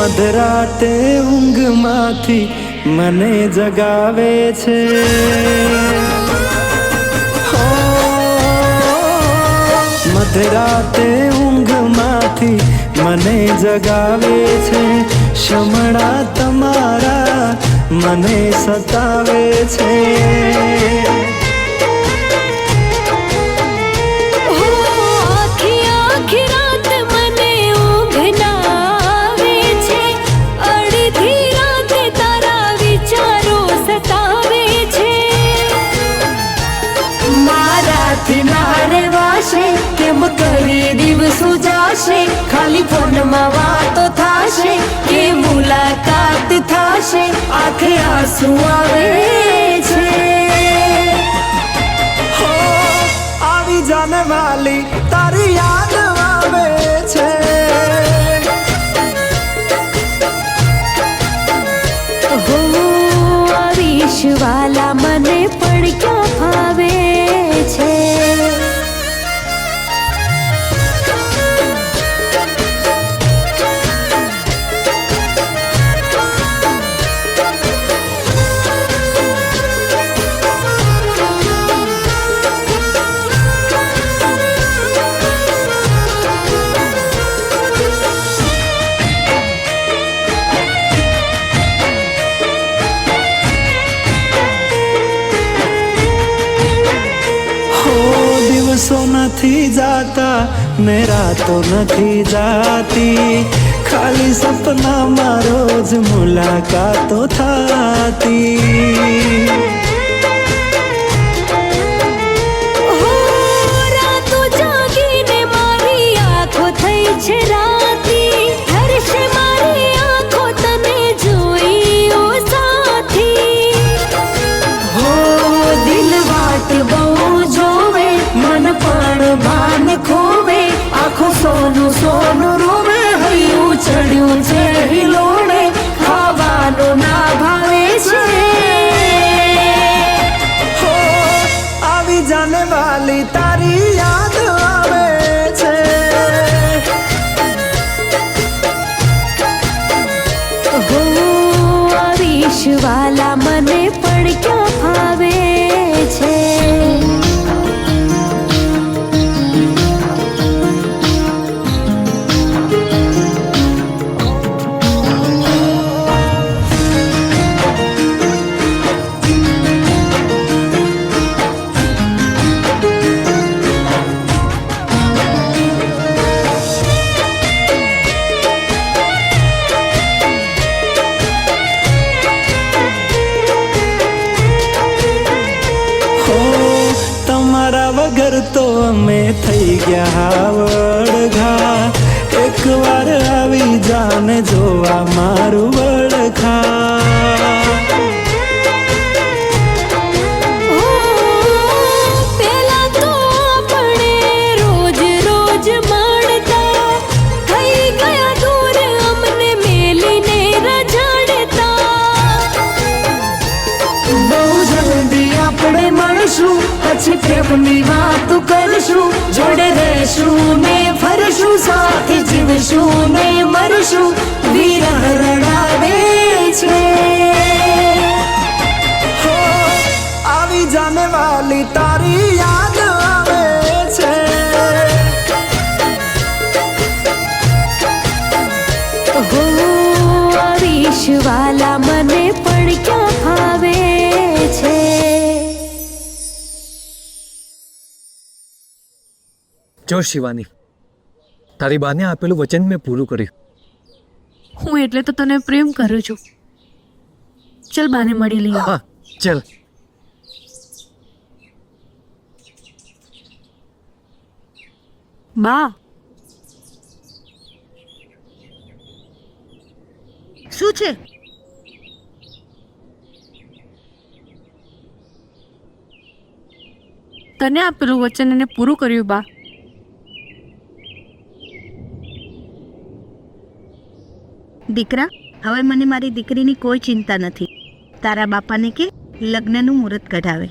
મધરાતે ઊંઘમાંથી મને જગાવે છે. મધરાતે ઊંઘમાંથી મને જગાવે છે. શમણા તમારા મને સતાવે છે. કેમ કરી દિવસો જાશે, ખાલી ફોનમાં વાતો થાશે કે મુલાકાત થાશે, આંખે આંસુ આવે છે. હો આવી જાને વાલી તારી યાદ આવે છે. હો આવીશ વાલા મને પણ ક્યાં ફાવે છે. દિવસો નથી જાતા ને રાતો નથી જાતી, ખાલી સપનામાં રોજ મુલાકાતો થાતી. રાતો જાગીને મારી આંખો થઈ છે રાતી, હર્ષે મારી આંખો તને જોઈ ઓ સાથી. હો દિલ વાટ બહુ જોવે, મન પણ ભાન ખોવે, આંખો સોનું સોનું રોવે, હૈયું ચડ્યું છે હિલોડે, ખાવાનું ના ભાવે છે. હો આવી જાને વાલી તારી યાદ આવે છે. હો આવીશ વાલા મને પણ ક્યાં ફાવે છે. તમારા વગર તો અમે થઈ ગયા વડઘા, એક વાર આવી જાને જોવા મારું વડખા. પેલા તો આપણે રોજ રોજ મળતા, થઈ ગયા દૂર અમને મેલીને રઝળતા. બહુ જલ્દી આપણે મળશું, પછી પ્રેમની વાત કરશું, જોડે રહેશું ને ફરશું, સાથે જીવશું ને મરશું, વિરહ રડાવે છે. હો આવી જાને વાલી તારી યાદ આવે છે. હો આવીશ વાલા મને પણ ક્યાં ફાવે છે. જો શિવાની, તારી બાને આપેલું વચન મેં પૂરું કર્યું. હું એટલે તો તને પ્રેમ કરું છું. ચલ બાને મળી લઈએ. હા ચલ. બા, શું છે? તને આપેલું વચન એને પૂરું કર્યું બા. દીકરા, હવે મને મારી દીકરીની કોઈ ચિંતા નથી. તારા બાપાને કે લગ્નનું મુહૂર્ત કઢાવે.